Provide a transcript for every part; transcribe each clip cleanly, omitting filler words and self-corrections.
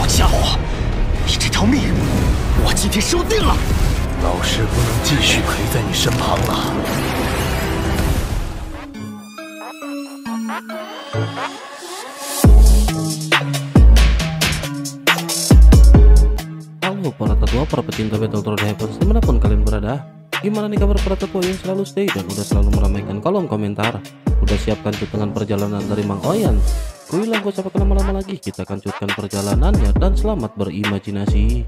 家伙，你这条命，我今天收定了。老师不能继续陪在你身旁了。Halo para tetua, para pecinta Battle Road Hypers dimanapun kalian berada. Gimana nih kabar para tetua yang selalu stay dan udah selalu meramaikan kolom komentar? Udah siapkan cut dengan perjalanan dari Mang Oyan? Kuilah gak usah pakai lama-lama lagi, kita akan cutkan perjalanannya dan selamat berimajinasi.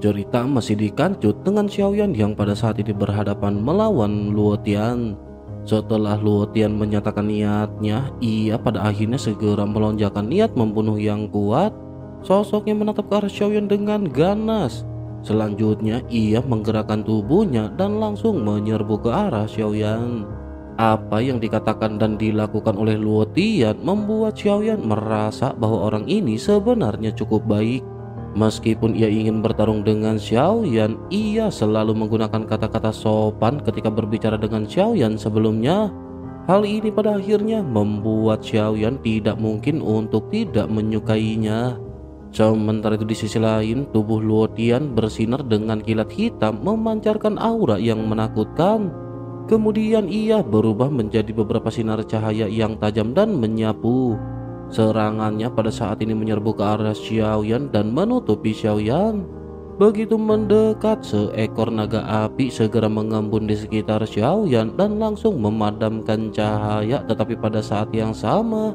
Cerita masih dikancut dengan Xiaoyan yang pada saat ini berhadapan melawan Luo Tian. Setelah Luo Tian menyatakan niatnya, ia pada akhirnya segera melonjakkan niat membunuh yang kuat. Sosoknya menatap ke arah Xiaoyan dengan ganas. Selanjutnya ia menggerakkan tubuhnya dan langsung menyerbu ke arah Xiaoyan. Apa yang dikatakan dan dilakukan oleh Luo Tian membuat Xiaoyan merasa bahwa orang ini sebenarnya cukup baik. Meskipun ia ingin bertarung dengan Xiaoyan, ia selalu menggunakan kata-kata sopan ketika berbicara dengan Xiaoyan sebelumnya. Hal ini pada akhirnya membuat Xiaoyan tidak mungkin untuk tidak menyukainya. Sementara itu di sisi lain, tubuh Luo Tian bersinar dengan kilat hitam memancarkan aura yang menakutkan. Kemudian ia berubah menjadi beberapa sinar cahaya yang tajam dan menyapu. Serangannya pada saat ini menyerbu ke arah Xiaoyan dan menutupi Xiaoyan. Begitu mendekat, seekor naga api segera mengembun di sekitar Xiaoyan dan langsung memadamkan cahaya. Tetapi pada saat yang sama,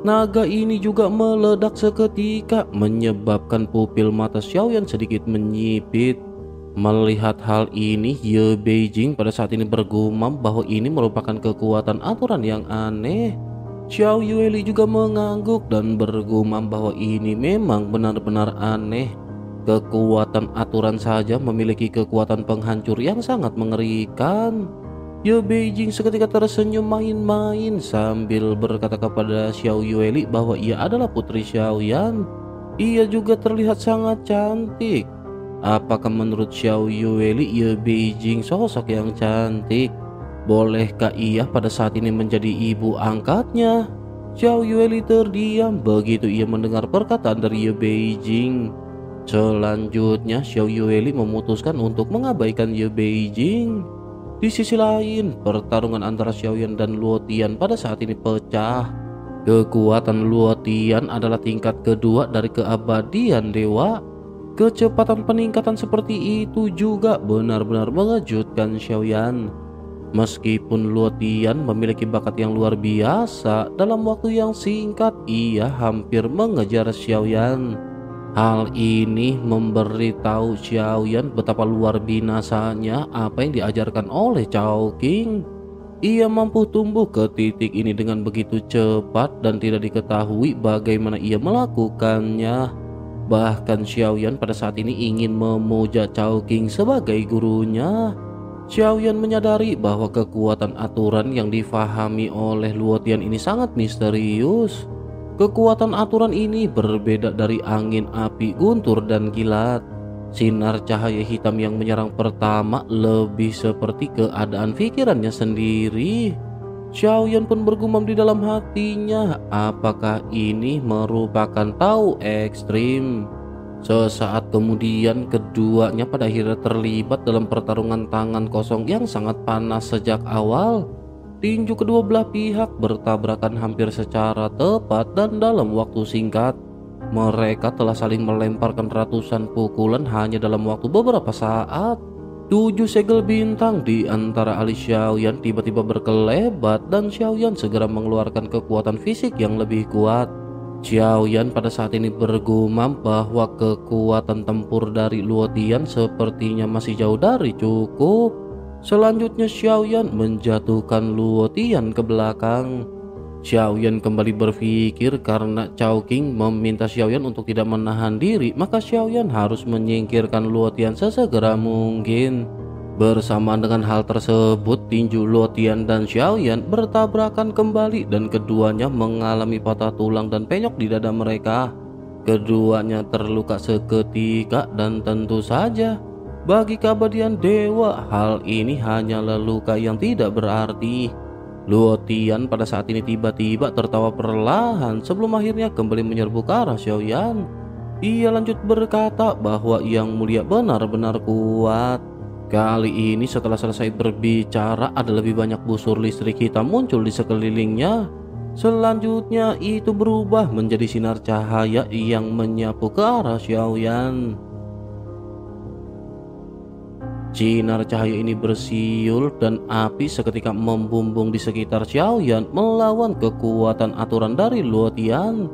naga ini juga meledak seketika, menyebabkan pupil mata Xiaoyan sedikit menyipit. Melihat hal ini, Ye Beijing pada saat ini bergumam bahwa ini merupakan kekuatan aturan yang aneh. Xiao Yueli juga mengangguk dan bergumam bahwa ini memang benar-benar aneh. Kekuatan aturan saja memiliki kekuatan penghancur yang sangat mengerikan. Ye Beijing seketika tersenyum main-main sambil berkata kepada Xiao Yueli bahwa ia adalah putri Xiaoyan. Ia juga terlihat sangat cantik. Apakah menurut Xiao Yueli Ye Beijing sosok yang cantik? Bolehkah ia pada saat ini menjadi ibu angkatnya? Xiao Yueli terdiam begitu ia mendengar perkataan dari Ye Beijing. Selanjutnya Xiao Yueli memutuskan untuk mengabaikan Ye Beijing. Di sisi lain, pertarungan antara Xiaoyan dan Luo Tian pada saat ini pecah. Kekuatan Luo Tian adalah tingkat kedua dari keabadian dewa. Kecepatan peningkatan seperti itu juga benar-benar mengejutkan Xiaoyan. Meskipun Luo Tian memiliki bakat yang luar biasa, dalam waktu yang singkat ia hampir mengejar Xiaoyan. Hal ini memberitahu Xiaoyan betapa luar binasanya apa yang diajarkan oleh Chowking. Ia mampu tumbuh ke titik ini dengan begitu cepat dan tidak diketahui bagaimana ia melakukannya. Bahkan Xiaoyan pada saat ini ingin memuja Chowking sebagai gurunya. Xiaoyan menyadari bahwa kekuatan aturan yang difahami oleh Luo Tian ini sangat misterius. Kekuatan aturan ini berbeda dari angin, api, guntur, dan kilat. Sinar cahaya hitam yang menyerang pertama lebih seperti keadaan pikirannya sendiri. Xiaoyan pun bergumam di dalam hatinya, apakah ini merupakan Tao ekstrim? Sesaat kemudian keduanya pada akhirnya terlibat dalam pertarungan tangan kosong yang sangat panas sejak awal. Tinju kedua belah pihak bertabrakan hampir secara tepat dan dalam waktu singkat. Mereka telah saling melemparkan ratusan pukulan hanya dalam waktu beberapa saat. 7 segel bintang di antara alis Xiaoyan tiba-tiba berkelebat dan Xiaoyan segera mengeluarkan kekuatan fisik yang lebih kuat. Xiaoyan pada saat ini bergumam bahwa kekuatan tempur dari Luo Tian sepertinya masih jauh dari cukup. Selanjutnya Xiaoyan menjatuhkan Luo Tian ke belakang. Xiaoyan kembali berpikir karena Chowking meminta Xiaoyan untuk tidak menahan diri, maka Xiaoyan harus menyingkirkan Luo Tian sesegera mungkin. Bersamaan dengan hal tersebut, tinju Luo Tian dan Xiaoyan bertabrakan kembali dan keduanya mengalami patah tulang dan penyok di dada mereka. Keduanya terluka seketika dan tentu saja Bagi keabadian dewa, hal ini hanyalah luka yang tidak berarti. Luo Tian pada saat ini tiba-tiba tertawa perlahan sebelum akhirnya kembali menyerbu ke arah Xiaoyan. Ia lanjut berkata bahwa Yang Mulia benar-benar kuat. Kali ini setelah selesai berbicara, ada lebih banyak busur listrik hitam muncul di sekelilingnya. Selanjutnya itu berubah menjadi sinar cahaya yang menyapu ke arah Xiaoyan. Sinar cahaya ini bersiul dan api seketika membumbung di sekitar Xiaoyan melawan kekuatan aturan dari Luo Tian.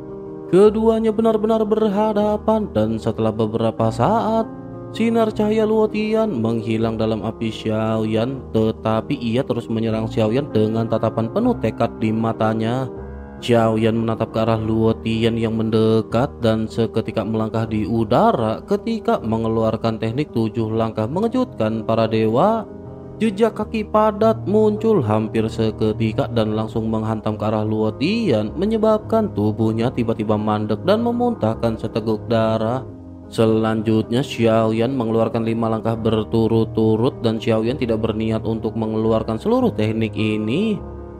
Keduanya benar-benar berhadapan dan setelah beberapa saat, sinar cahaya Luo Tian menghilang dalam api Xiaoyan, tetapi ia terus menyerang Xiaoyan dengan tatapan penuh tekad di matanya. Xiaoyan menatap ke arah Luo Tian yang mendekat dan seketika melangkah di udara ketika mengeluarkan teknik 7 langkah mengejutkan para dewa. Jejak kaki padat muncul hampir seketika dan langsung menghantam ke arah Luo Tian, menyebabkan tubuhnya tiba-tiba mandek dan memuntahkan seteguk darah. Selanjutnya Xiaoyan mengeluarkan 5 langkah berturut-turut dan Xiaoyan tidak berniat untuk mengeluarkan seluruh teknik ini.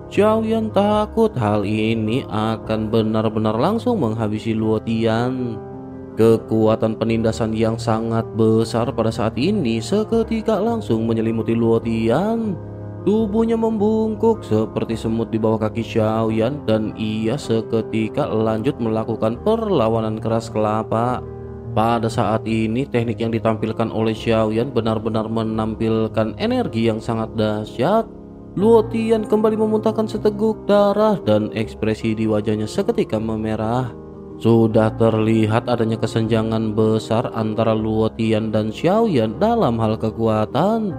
Xiaoyan takut hal ini akan benar-benar langsung menghabisi Luo Tian. Kekuatan penindasan yang sangat besar pada saat ini seketika langsung menyelimuti Luo Tian. Tubuhnya membungkuk seperti semut di bawah kaki Xiaoyan dan ia seketika lanjut melakukan perlawanan keras kelapa. Pada saat ini teknik yang ditampilkan oleh Xiaoyan benar-benar menampilkan energi yang sangat dahsyat. Luo Tian kembali memuntahkan seteguk darah dan ekspresi di wajahnya seketika memerah. Sudah terlihat adanya kesenjangan besar antara Luo Tian dan Xiaoyan dalam hal kekuatan.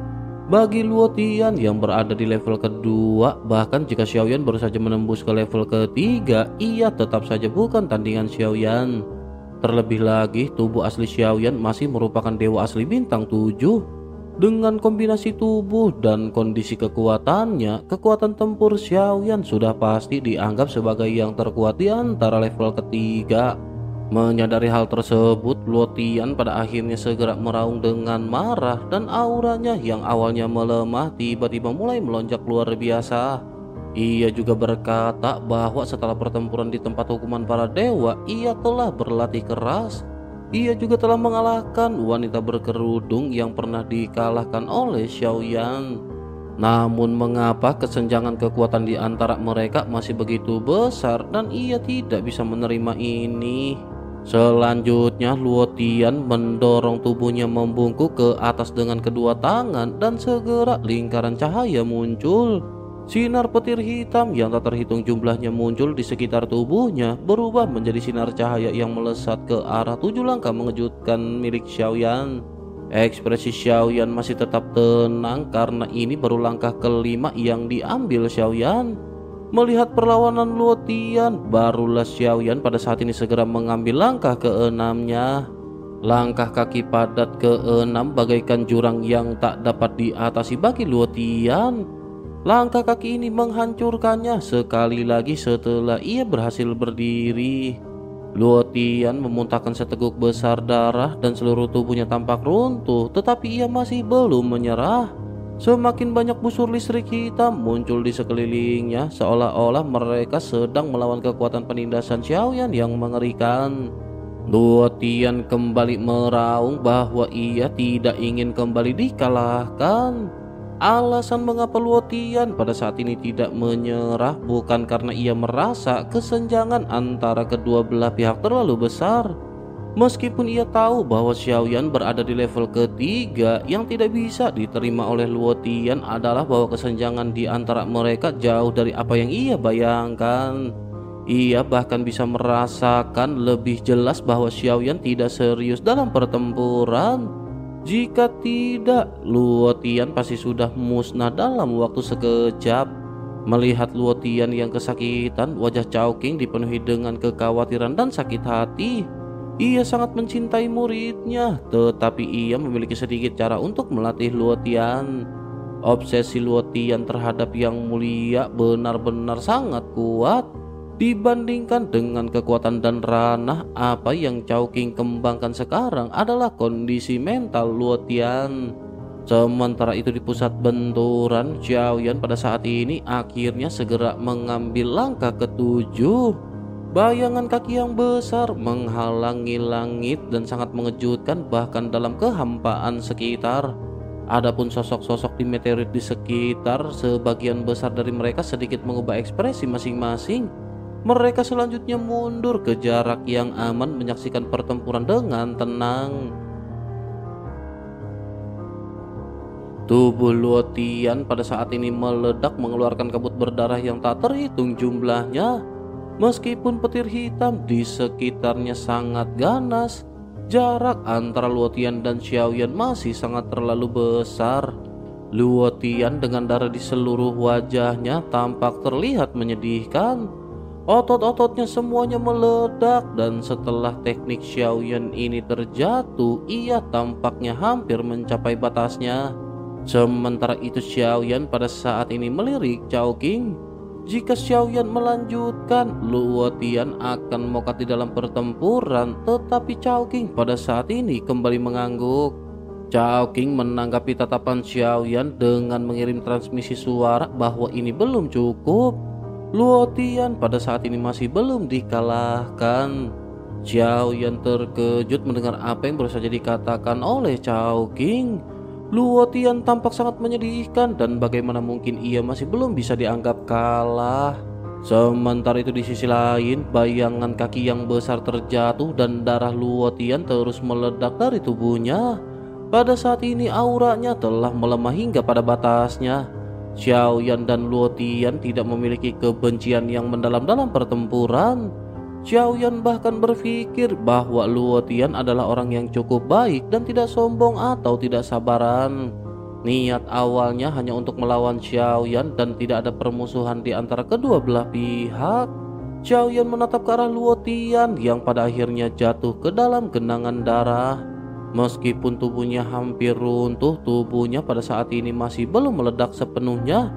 Bagi Luo Tian yang berada di level kedua, bahkan jika Xiaoyan baru saja menembus ke level ketiga, ia tetap saja bukan tandingan Xiaoyan. Terlebih lagi, tubuh asli Xiaoyan masih merupakan dewa asli bintang 7. Dengan kombinasi tubuh dan kondisi kekuatannya, kekuatan tempur Xiaoyan sudah pasti dianggap sebagai yang terkuat di antara level ketiga. Menyadari hal tersebut, Luo Tian pada akhirnya segera meraung dengan marah dan auranya yang awalnya melemah tiba-tiba mulai melonjak luar biasa. Ia juga berkata bahwa setelah pertempuran di tempat hukuman para dewa, ia telah berlatih keras. Ia juga telah mengalahkan wanita berkerudung yang pernah dikalahkan oleh Xiaoyan. Namun mengapa kesenjangan kekuatan di antara mereka masih begitu besar dan ia tidak bisa menerima ini? Selanjutnya Luo Tian mendorong tubuhnya membungkuk ke atas dengan kedua tangan dan segera lingkaran cahaya muncul. Sinar petir hitam yang tak terhitung jumlahnya muncul di sekitar tubuhnya berubah menjadi sinar cahaya yang melesat ke arah 7 langkah mengejutkan milik Xiaoyan. Ekspresi Xiaoyan masih tetap tenang karena ini baru langkah kelima yang diambil Xiaoyan. Melihat perlawanan Luo Tian, barulah Xiaoyan pada saat ini segera mengambil langkah keenamnya. Langkah kaki padat keenam bagaikan jurang yang tak dapat diatasi bagi Luo Tian. Langkah kaki ini menghancurkannya sekali lagi setelah ia berhasil berdiri. Luo Tian memuntahkan seteguk besar darah dan seluruh tubuhnya tampak runtuh, tetapi ia masih belum menyerah. Semakin banyak busur listrik hitam muncul di sekelilingnya, seolah-olah mereka sedang melawan kekuatan penindasan Xiaoyan yang mengerikan. Luo Tian kembali meraung bahwa ia tidak ingin kembali dikalahkan. Alasan mengapa Luo Tian pada saat ini tidak menyerah bukan karena ia merasa kesenjangan antara kedua belah pihak terlalu besar. Meskipun ia tahu bahwa Xiaoyan berada di level ketiga, yang tidak bisa diterima oleh Luo Tian adalah bahwa kesenjangan di antara mereka jauh dari apa yang ia bayangkan. Ia bahkan bisa merasakan lebih jelas bahwa Xiaoyan tidak serius dalam pertempuran. Jika tidak, Luo Tian pasti sudah musnah dalam waktu sekejap. Melihat Luo Tian yang kesakitan, wajah Chao-King dipenuhi dengan kekhawatiran dan sakit hati. Ia sangat mencintai muridnya, tetapi ia memiliki sedikit cara untuk melatih Luo Tian. Obsesi Luo Tian terhadap Yang Mulia benar-benar sangat kuat. Dibandingkan dengan kekuatan dan ranah, apa yang Chowking kembangkan sekarang adalah kondisi mental Luo Tian. Sementara itu di pusat benturan, Xiaoyan pada saat ini akhirnya segera mengambil langkah ketujuh. Bayangan kaki yang besar menghalangi langit dan sangat mengejutkan bahkan dalam kehampaan sekitar. Adapun sosok-sosok di meteorit di sekitar, sebagian besar dari mereka sedikit mengubah ekspresi masing-masing. Mereka selanjutnya mundur ke jarak yang aman menyaksikan pertempuran dengan tenang. Tubuh Luo Tian pada saat ini meledak mengeluarkan kabut berdarah yang tak terhitung jumlahnya. Meskipun petir hitam di sekitarnya sangat ganas, jarak antara Luo Tian dan Xiaoyan masih sangat terlalu besar. Luo Tian dengan darah di seluruh wajahnya tampak terlihat menyedihkan. Otot-ototnya semuanya meledak dan setelah teknik Xiaoyan ini terjatuh, ia tampaknya hampir mencapai batasnya. Sementara itu Xiaoyan pada saat ini melirik Chowking. Jika Xiaoyan melanjutkan, Luo Tian akan mokat di dalam pertempuran, tetapi Chowking pada saat ini kembali mengangguk. Chowking menanggapi tatapan Xiaoyan dengan mengirim transmisi suara bahwa ini belum cukup. Luo Tian pada saat ini masih belum dikalahkan. Xiaoyan terkejut mendengar apa yang baru saja dikatakan oleh Chowking. Luo Tian tampak sangat menyedihkan dan bagaimana mungkin ia masih belum bisa dianggap kalah. Sementara itu di sisi lain, bayangan kaki yang besar terjatuh dan darah Luo Tian terus meledak dari tubuhnya. Pada saat ini auranya telah melemah hingga pada batasnya. Xiaoyan dan Luo Tian tidak memiliki kebencian yang mendalam dalam pertempuran. Xiaoyan bahkan berpikir bahwa Luo Tian adalah orang yang cukup baik dan tidak sombong atau tidak sabaran. Niat awalnya hanya untuk melawan Xiaoyan dan tidak ada permusuhan di antara kedua belah pihak. Xiaoyan menatap ke arah Luo Tian yang pada akhirnya jatuh ke dalam genangan darah. Meskipun tubuhnya hampir runtuh, tubuhnya pada saat ini masih belum meledak sepenuhnya.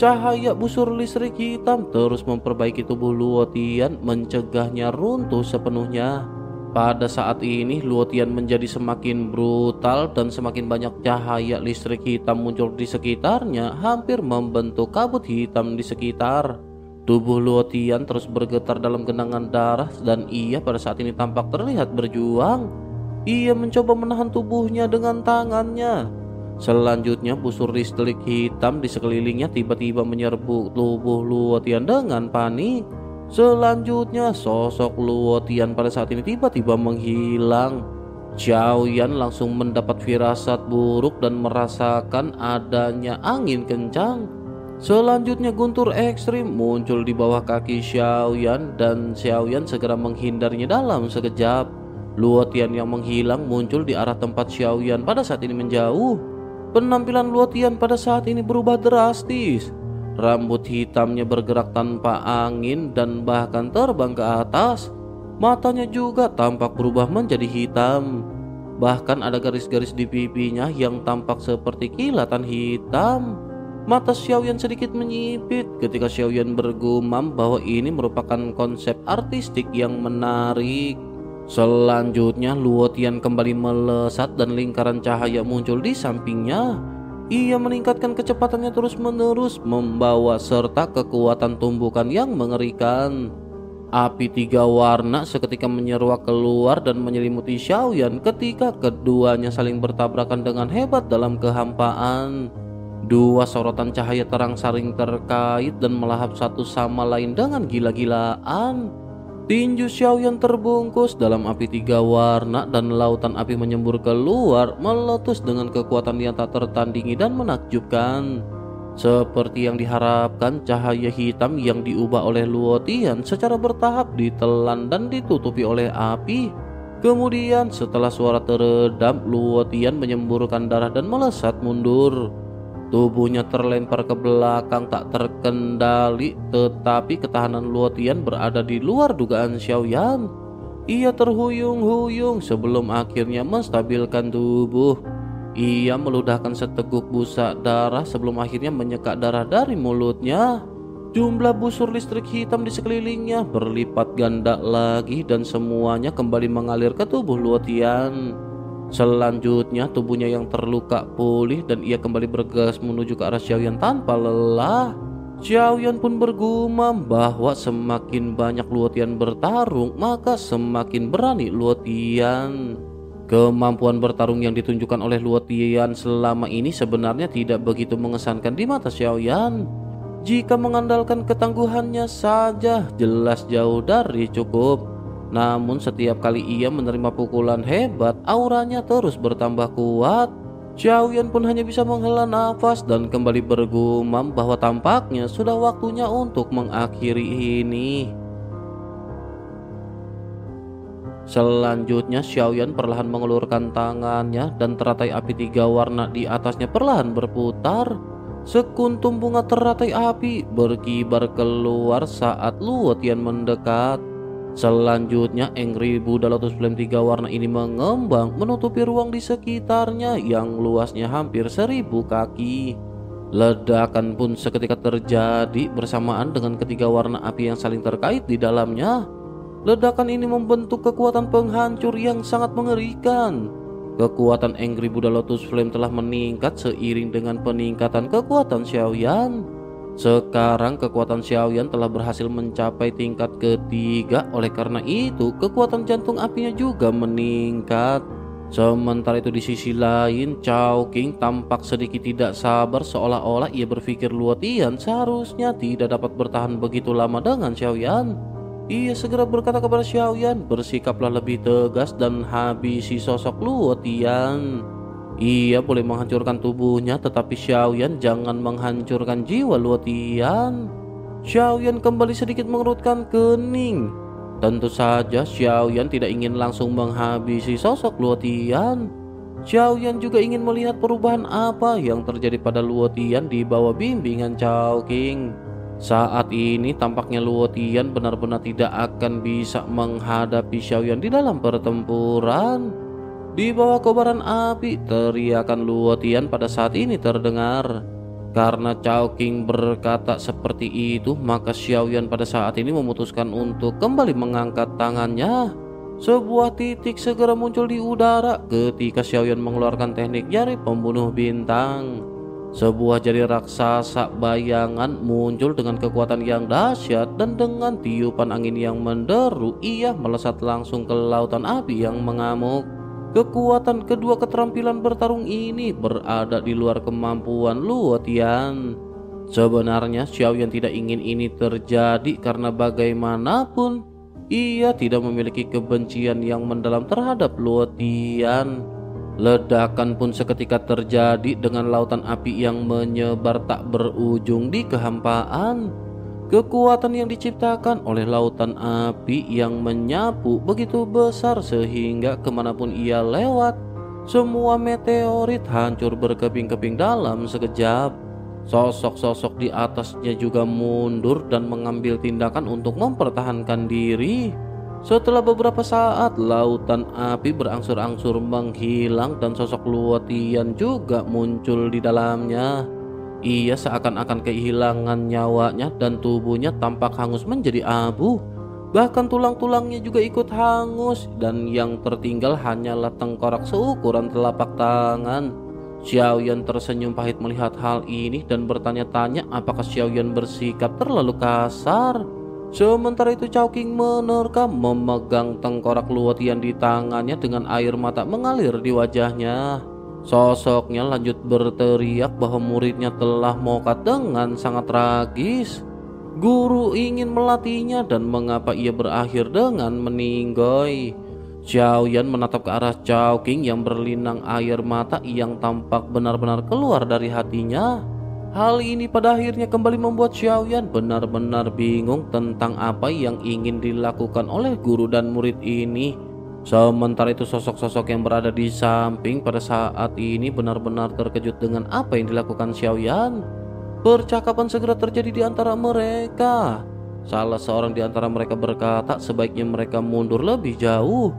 Cahaya busur listrik hitam terus memperbaiki tubuh Luo Tian, mencegahnya runtuh sepenuhnya. Pada saat ini Luo Tian menjadi semakin brutal dan semakin banyak cahaya listrik hitam muncul di sekitarnya, hampir membentuk kabut hitam di sekitar. Tubuh Luo Tian terus bergetar dalam genangan darah dan ia pada saat ini tampak terlihat berjuang. Ia mencoba menahan tubuhnya dengan tangannya. Selanjutnya busur listrik hitam di sekelilingnya tiba-tiba menyerbu tubuh Luo Tian dengan panik. Selanjutnya sosok Luo Tian pada saat ini tiba-tiba menghilang. Xiaoyan langsung mendapat firasat buruk dan merasakan adanya angin kencang. Selanjutnya guntur ekstrim muncul di bawah kaki Xiaoyan dan Xiaoyan segera menghindarinya dalam sekejap. Luo Tian yang menghilang muncul di arah tempat Xiaoyan pada saat ini menjauh. Penampilan Luo Tian pada saat ini berubah drastis. Rambut hitamnya bergerak tanpa angin dan bahkan terbang ke atas. Matanya juga tampak berubah menjadi hitam. Bahkan ada garis-garis di pipinya yang tampak seperti kilatan hitam. Mata Xiaoyan sedikit menyipit ketika Xiaoyan bergumam bahwa ini merupakan konsep artistik yang menarik. Selanjutnya Luo Tian kembali melesat dan lingkaran cahaya muncul di sampingnya. Ia meningkatkan kecepatannya terus-menerus, membawa serta kekuatan tumbukan yang mengerikan. Api 3 warna seketika menyeruak keluar dan menyelimuti Xiaoyan ketika keduanya saling bertabrakan dengan hebat dalam kehampaan. Dua sorotan cahaya terang saling terkait dan melahap satu sama lain dengan gila-gilaan. Tinju Xiaoyan terbungkus dalam api 3 warna dan lautan api menyembur keluar, meletus dengan kekuatan yang tak tertandingi dan menakjubkan. Seperti yang diharapkan, cahaya hitam yang diubah oleh Luo Tian secara bertahap ditelan dan ditutupi oleh api. Kemudian setelah suara teredam, Luo Tian menyemburkan darah dan melesat mundur. Tubuhnya terlempar ke belakang tak terkendali, tetapi ketahanan Luo Tian berada di luar dugaan Xiaoyan. Ia terhuyung-huyung sebelum akhirnya menstabilkan tubuh. Ia meludahkan seteguk busa darah sebelum akhirnya menyeka darah dari mulutnya. Jumlah busur listrik hitam di sekelilingnya berlipat ganda lagi dan semuanya kembali mengalir ke tubuh Luo Tian. Selanjutnya tubuhnya yang terluka pulih dan ia kembali bergegas menuju ke arah Xiaoyan tanpa lelah. Xiaoyan pun bergumam bahwa semakin banyak Luo Tian bertarung, maka semakin berani Luo Tian. Kemampuan bertarung yang ditunjukkan oleh Luo Tian selama ini sebenarnya tidak begitu mengesankan di mata Xiaoyan. Jika mengandalkan ketangguhannya saja, jelas jauh dari cukup. Namun setiap kali ia menerima pukulan hebat, auranya terus bertambah kuat. Xiaoyan pun hanya bisa menghela nafas dan kembali bergumam bahwa tampaknya sudah waktunya untuk mengakhiri ini. Selanjutnya Xiaoyan perlahan mengelurkan tangannya dan teratai api 3 warna di atasnya perlahan berputar. Sekuntum bunga teratai api berkibar keluar saat Luo Tian mendekat. Selanjutnya Angry Buddha Lotus Flame 3 warna ini mengembang menutupi ruang di sekitarnya yang luasnya hampir 1000 kaki. Ledakan pun seketika terjadi bersamaan dengan ketiga warna api yang saling terkait di dalamnya. Ledakan ini membentuk kekuatan penghancur yang sangat mengerikan. Kekuatan Angry Buddha Lotus Flame telah meningkat seiring dengan peningkatan kekuatan Xiaoyan. Sekarang kekuatan Xiaoyan telah berhasil mencapai tingkat ketiga, oleh karena itu kekuatan jantung apinya juga meningkat. Sementara itu di sisi lain, Chowking tampak sedikit tidak sabar, seolah-olah ia berpikir Luo Tian seharusnya tidak dapat bertahan begitu lama dengan Xiaoyan. Ia segera berkata kepada Xiaoyan, bersikaplah lebih tegas dan habisi sosok Luo Tian. Ia boleh menghancurkan tubuhnya, tetapi Xiaoyan jangan menghancurkan jiwa Luo Tian. Xiaoyan kembali sedikit mengerutkan kening. Tentu saja Xiaoyan tidak ingin langsung menghabisi sosok Luo Tian. Xiaoyan juga ingin melihat perubahan apa yang terjadi pada Luo Tian di bawah bimbingan Chowking. Saat ini tampaknya Luo Tian benar-benar tidak akan bisa menghadapi Xiaoyan di dalam pertempuran. Di bawah kobaran api, teriakan Luo Tian pada saat ini terdengar. Karena Chowking berkata seperti itu, maka Xiaoyan pada saat ini memutuskan untuk kembali mengangkat tangannya. Sebuah titik segera muncul di udara ketika Xiaoyan mengeluarkan teknik jari pembunuh bintang. Sebuah jari raksasa bayangan muncul dengan kekuatan yang dahsyat dan dengan tiupan angin yang menderu, ia melesat langsung ke lautan api yang mengamuk. Kekuatan kedua keterampilan bertarung ini berada di luar kemampuan Luo Tian. Sebenarnya Xiaoyan tidak ingin ini terjadi karena bagaimanapun ia tidak memiliki kebencian yang mendalam terhadap Luo Tian. Ledakan pun seketika terjadi dengan lautan api yang menyebar tak berujung di kehampaan. Kekuatan yang diciptakan oleh lautan api yang menyapu begitu besar sehingga kemanapun ia lewat, semua meteorit hancur berkeping-keping dalam sekejap. Sosok-sosok di atasnya juga mundur dan mengambil tindakan untuk mempertahankan diri. Setelah beberapa saat, lautan api berangsur-angsur menghilang dan sosok Luo Tian juga muncul di dalamnya. Ia seakan-akan kehilangan nyawanya dan tubuhnya tampak hangus menjadi abu. Bahkan tulang-tulangnya juga ikut hangus dan yang tertinggal hanyalah tengkorak seukuran telapak tangan. Xiaoyan tersenyum pahit melihat hal ini dan bertanya-tanya apakah Xiaoyan bersikap terlalu kasar. Sementara itu Chowking menerkam memegang tengkorak Luo Tian di tangannya dengan air mata mengalir di wajahnya. Sosoknya lanjut berteriak bahwa muridnya telah mokat dengan sangat tragis. Guru ingin melatihnya dan mengapa ia berakhir dengan meninggoy. Xiaoyan menatap ke arah Chowking yang berlinang air mata yang tampak benar-benar keluar dari hatinya. Hal ini pada akhirnya kembali membuat Xiaoyan benar-benar bingung tentang apa yang ingin dilakukan oleh guru dan murid ini. Sementara itu sosok-sosok yang berada di samping pada saat ini benar-benar terkejut dengan apa yang dilakukan Xiaoyan. Percakapan segera terjadi di antara mereka. Salah seorang di antara mereka berkata sebaiknya mereka mundur lebih jauh.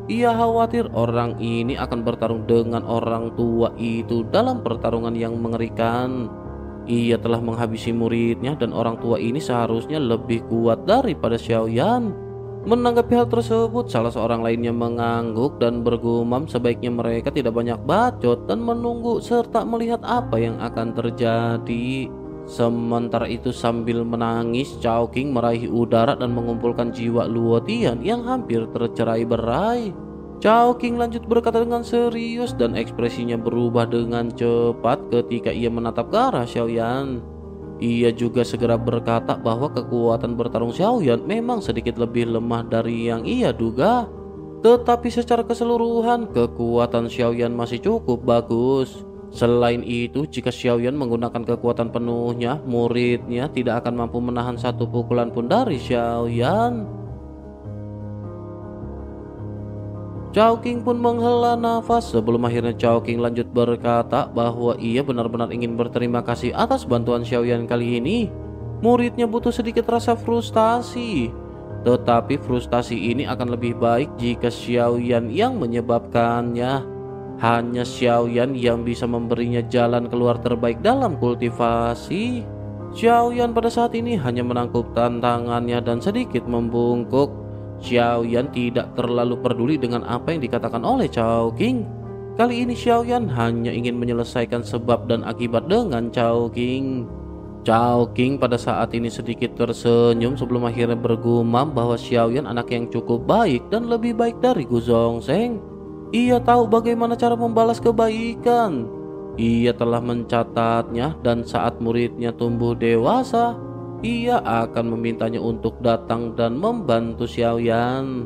Ia khawatir orang ini akan bertarung dengan orang tua itu dalam pertarungan yang mengerikan. Ia telah menghabisi muridnya dan orang tua ini seharusnya lebih kuat daripada Xiaoyan. Menanggapi hal tersebut, salah seorang lainnya mengangguk dan bergumam sebaiknya mereka tidak banyak bacot dan menunggu serta melihat apa yang akan terjadi. Sementara itu sambil menangis, Chowking meraih udara dan mengumpulkan jiwa Luotian yang hampir tercerai-berai. Chowking lanjut berkata dengan serius dan ekspresinya berubah dengan cepat ketika ia menatap ke arah Xiaoyan. Ia juga segera berkata bahwa kekuatan bertarung Xiaoyan memang sedikit lebih lemah dari yang ia duga. Tetapi secara keseluruhan kekuatan Xiaoyan masih cukup bagus. Selain itu, jika Xiaoyan menggunakan kekuatan penuhnya, muridnya tidak akan mampu menahan satu pukulan pun dari Xiaoyan. Chowking pun menghela nafas sebelum akhirnya Chowking lanjut berkata bahwa ia benar-benar ingin berterima kasih atas bantuan Xiaoyan kali ini. Muridnya butuh sedikit rasa frustasi, tetapi frustasi ini akan lebih baik jika Xiaoyan yang menyebabkannya. Hanya Xiaoyan yang bisa memberinya jalan keluar terbaik dalam kultivasi. Xiaoyan pada saat ini hanya menangkap tantangannya dan sedikit membungkuk. Xiaoyan tidak terlalu peduli dengan apa yang dikatakan oleh Chowking. Kali ini Xiaoyan hanya ingin menyelesaikan sebab dan akibat dengan Chowking. Chowking pada saat ini sedikit tersenyum sebelum akhirnya bergumam bahwa Xiaoyan anak yang cukup baik dan lebih baik dari Gu Zhongzheng. Ia tahu bagaimana cara membalas kebaikan. Ia telah mencatatnya dan saat muridnya tumbuh dewasa, ia akan memintanya untuk datang dan membantu Xiaoyan.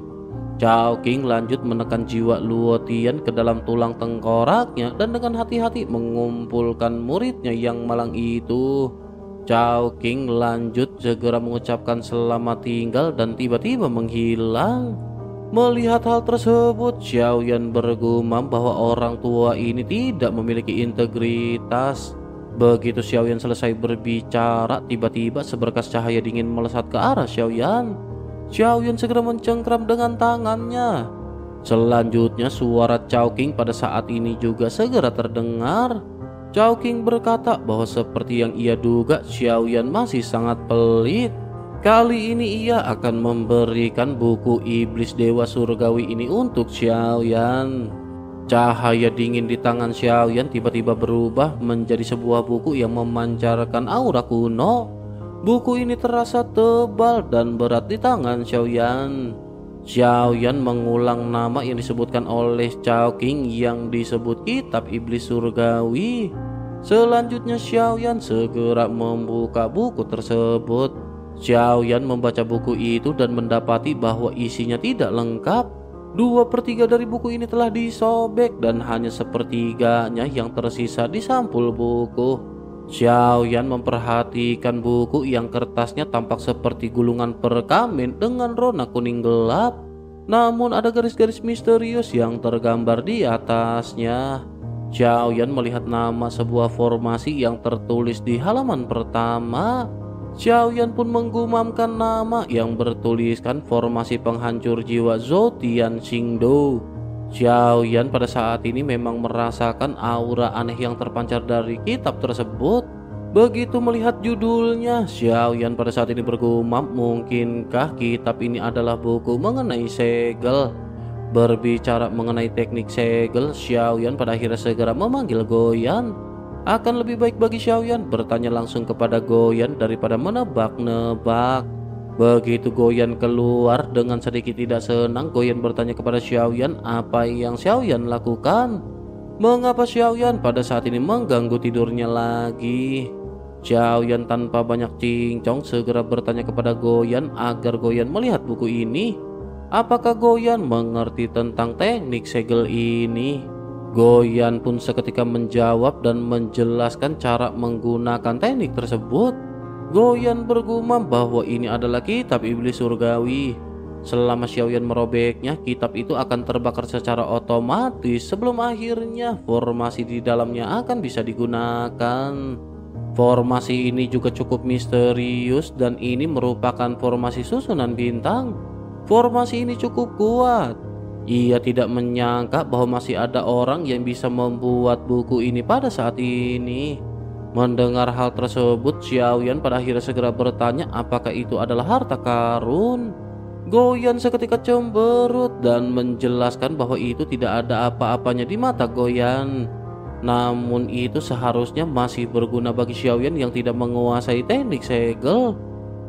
Chowking lanjut menekan jiwa Luotian ke dalam tulang tengkoraknya dan dengan hati-hati mengumpulkan muridnya yang malang itu. Chowking lanjut segera mengucapkan selamat tinggal dan tiba-tiba menghilang. Melihat hal tersebut, Xiaoyan bergumam bahwa orang tua ini tidak memiliki integritas. Begitu Xiaoyan selesai berbicara, tiba-tiba seberkas cahaya dingin melesat ke arah Xiaoyan. Xiaoyan segera mencengkram dengan tangannya. Selanjutnya suara Chowking pada saat ini juga segera terdengar. Chowking berkata bahwa seperti yang ia duga, Xiaoyan masih sangat pelit. Kali ini ia akan memberikan buku Iblis Dewa Surgawi ini untuk Xiaoyan. Cahaya dingin di tangan Xiaoyan tiba-tiba berubah menjadi sebuah buku yang memancarkan aura kuno. Buku ini terasa tebal dan berat di tangan Xiaoyan. Xiaoyan mengulang nama yang disebutkan oleh Chowking yang disebut Kitab Iblis Surgawi. Selanjutnya Xiaoyan segera membuka buku tersebut. Xiaoyan membaca buku itu dan mendapati bahwa isinya tidak lengkap. 2/3 dari buku ini telah disobek dan hanya sepertiganya yang tersisa di sampul buku. Xiaoyan memperhatikan buku yang kertasnya tampak seperti gulungan perkamen dengan rona kuning gelap. Namun ada garis-garis misterius yang tergambar di atasnya. Xiaoyan melihat nama sebuah formasi yang tertulis di halaman pertama. Xiaoyan pun menggumamkan nama yang bertuliskan formasi penghancur jiwa Zhoutian Xingdou. Xiaoyan pada saat ini memang merasakan aura aneh yang terpancar dari kitab tersebut. Begitu melihat judulnya, Xiaoyan pada saat ini bergumam, mungkinkah kitab ini adalah buku mengenai segel? Berbicara mengenai teknik segel, Xiaoyan pada akhirnya segera memanggil Goyan. Akan lebih baik bagi Xiaoyan bertanya langsung kepada Goyan daripada menebak-nebak. Begitu Goyan keluar dengan sedikit tidak senang, Goyan bertanya kepada Xiaoyan apa yang Xiaoyan lakukan. Mengapa Xiaoyan pada saat ini mengganggu tidurnya lagi? Xiaoyan tanpa banyak cincong segera bertanya kepada Goyan agar Goyan melihat buku ini. Apakah Goyan mengerti tentang teknik segel ini? Goyan pun seketika menjawab dan menjelaskan cara menggunakan teknik tersebut. Goyan bergumam bahwa ini adalah kitab iblis surgawi. Selama Xiaoyan merobeknya, kitab itu akan terbakar secara otomatis sebelum akhirnya formasi di dalamnya akan bisa digunakan. Formasi ini juga cukup misterius dan ini merupakan formasi susunan bintang. Formasi ini cukup kuat. Ia tidak menyangka bahwa masih ada orang yang bisa membuat buku ini pada saat ini. Mendengar hal tersebut, Xiaoyan pada akhirnya segera bertanya apakah itu adalah harta karun. Goyan seketika cemberut dan menjelaskan bahwa itu tidak ada apa-apanya di mata Goyan. Namun itu seharusnya masih berguna bagi Xiaoyan yang tidak menguasai teknik segel.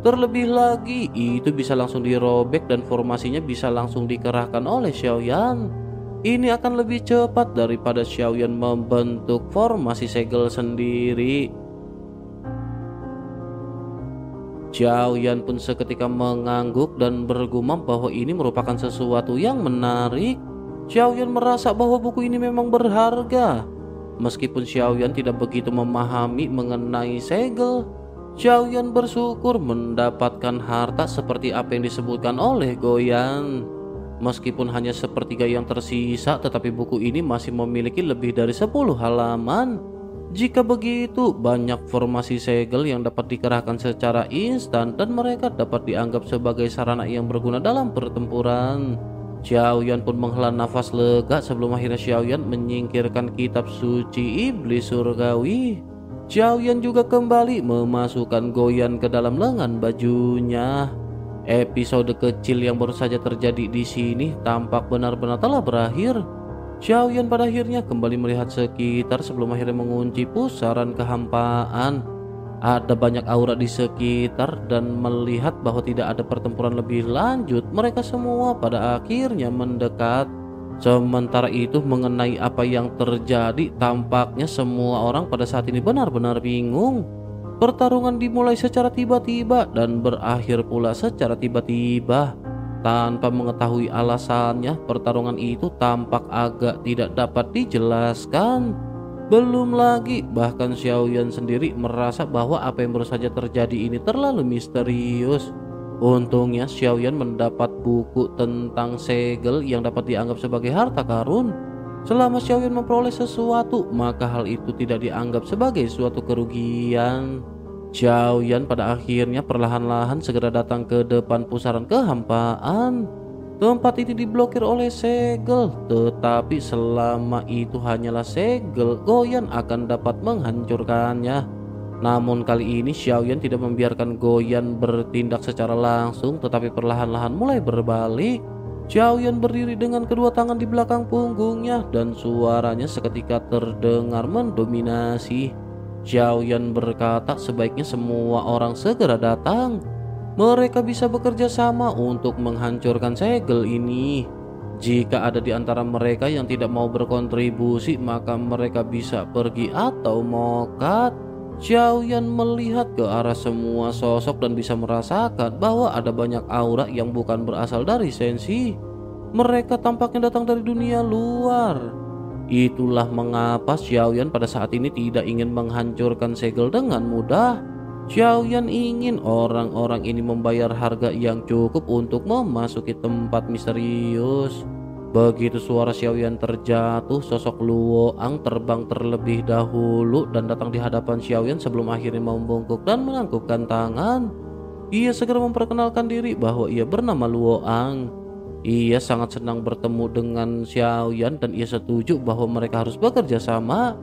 Terlebih lagi, itu bisa langsung dirobek dan formasinya bisa langsung dikerahkan oleh Xiaoyan. Ini akan lebih cepat daripada Xiaoyan membentuk formasi segel sendiri. Xiaoyan pun seketika mengangguk dan bergumam bahwa ini merupakan sesuatu yang menarik. Xiaoyan merasa bahwa buku ini memang berharga. Meskipun Xiaoyan tidak begitu memahami mengenai segel, Xiaoyan bersyukur mendapatkan harta seperti apa yang disebutkan oleh Goyan. Meskipun hanya sepertiga yang tersisa, tetapi buku ini masih memiliki lebih dari 10 halaman. Jika begitu, banyak formasi segel yang dapat dikerahkan secara instan dan mereka dapat dianggap sebagai sarana yang berguna dalam pertempuran. Xiaoyan pun menghela nafas lega sebelum akhirnya Xiaoyan menyingkirkan kitab suci iblis surgawi. Xiaoyan juga kembali memasukkan Goyan ke dalam lengan bajunya. Episode kecil yang baru saja terjadi di sini tampak benar-benar telah berakhir. Xiaoyan pada akhirnya kembali melihat sekitar sebelum akhirnya mengunci pusaran kehampaan. Ada banyak aura di sekitar dan melihat bahwa tidak ada pertempuran lebih lanjut, mereka semua pada akhirnya mendekat. Sementara itu mengenai apa yang terjadi, tampaknya semua orang pada saat ini benar-benar bingung. Pertarungan dimulai secara tiba-tiba dan berakhir pula secara tiba-tiba. Tanpa mengetahui alasannya, pertarungan itu tampak agak tidak dapat dijelaskan. Belum lagi, bahkan Xiaoyan sendiri merasa bahwa apa yang baru saja terjadi ini terlalu misterius. Untungnya Xiaoyan mendapat buku tentang segel yang dapat dianggap sebagai harta karun. Selama Xiaoyan memperoleh sesuatu, maka hal itu tidak dianggap sebagai suatu kerugian. Xiaoyan pada akhirnya perlahan-lahan segera datang ke depan pusaran kehampaan. Tempat ini diblokir oleh segel, tetapi selama itu hanyalah segel, Goyan akan dapat menghancurkannya. Namun kali ini Xiaoyan tidak membiarkan Goyan bertindak secara langsung, tetapi perlahan-lahan mulai berbalik. Xiaoyan berdiri dengan kedua tangan di belakang punggungnya dan suaranya seketika terdengar mendominasi. Xiaoyan berkata sebaiknya semua orang segera datang. Mereka bisa bekerja sama untuk menghancurkan segel ini. Jika ada di antara mereka yang tidak mau berkontribusi, maka mereka bisa pergi atau mokat. Xiaoyan melihat ke arah semua sosok dan bisa merasakan bahwa ada banyak aura yang bukan berasal dari Senshi. Mereka tampaknya datang dari dunia luar. Itulah mengapa Xiaoyan pada saat ini tidak ingin menghancurkan segel dengan mudah. Xiaoyan ingin orang-orang ini membayar harga yang cukup untuk memasuki tempat misterius. Begitu suara Xiaoyan terjatuh, sosok Luoang terbang terlebih dahulu dan datang di hadapan Xiaoyan sebelum akhirnya membungkuk dan menangkupkan tangan. Ia segera memperkenalkan diri bahwa ia bernama Luoang. Ia sangat senang bertemu dengan Xiaoyan dan ia setuju bahwa mereka harus bekerja sama.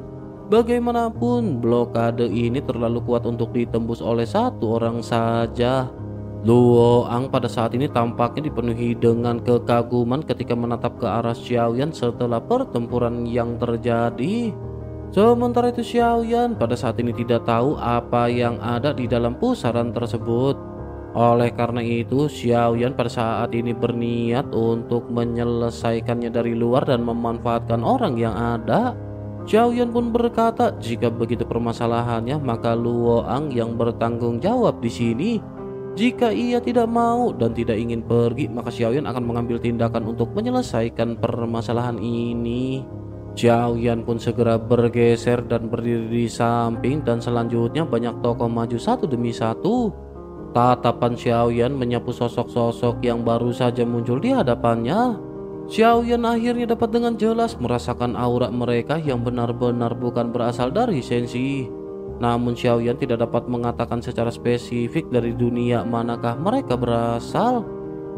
Bagaimanapun, blokade ini terlalu kuat untuk ditembus oleh satu orang saja. Luoang pada saat ini tampaknya dipenuhi dengan kekaguman ketika menatap ke arah Xiaoyan setelah pertempuran yang terjadi. Sementara itu Xiaoyan pada saat ini tidak tahu apa yang ada di dalam pusaran tersebut. Oleh karena itu, Xiaoyan pada saat ini berniat untuk menyelesaikannya dari luar dan memanfaatkan orang yang ada. Xiaoyan pun berkata, jika begitu permasalahannya, maka Luoang yang bertanggung jawab di sini. Jika ia tidak mau dan tidak ingin pergi, maka Xiaoyan akan mengambil tindakan untuk menyelesaikan permasalahan ini. Xiaoyan pun segera bergeser dan berdiri di samping dan selanjutnya banyak tokoh maju satu demi satu. Tatapan Xiaoyan menyapu sosok-sosok yang baru saja muncul di hadapannya. Xiaoyan akhirnya dapat dengan jelas merasakan aura mereka yang benar-benar bukan berasal dari Senshi. Namun Xiaoyan tidak dapat mengatakan secara spesifik dari dunia manakah mereka berasal.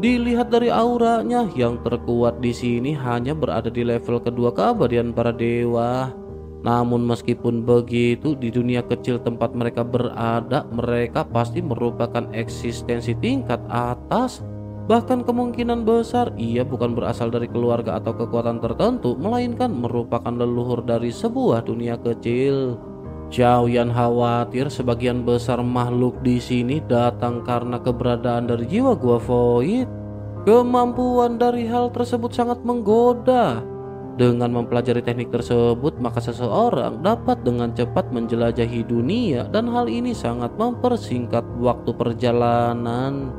Dilihat dari auranya, yang terkuat di sini hanya berada di level kedua keabadian para dewa. Namun meskipun begitu, di dunia kecil tempat mereka berada, mereka pasti merupakan eksistensi tingkat atas. Bahkan kemungkinan besar ia bukan berasal dari keluarga atau kekuatan tertentu, melainkan merupakan leluhur dari sebuah dunia kecil. Xiaoyan khawatir sebagian besar makhluk di sini datang karena keberadaan dari jiwa gua void. Kemampuan dari hal tersebut sangat menggoda. Dengan mempelajari teknik tersebut, maka seseorang dapat dengan cepat menjelajahi dunia dan hal ini sangat mempersingkat waktu perjalanan.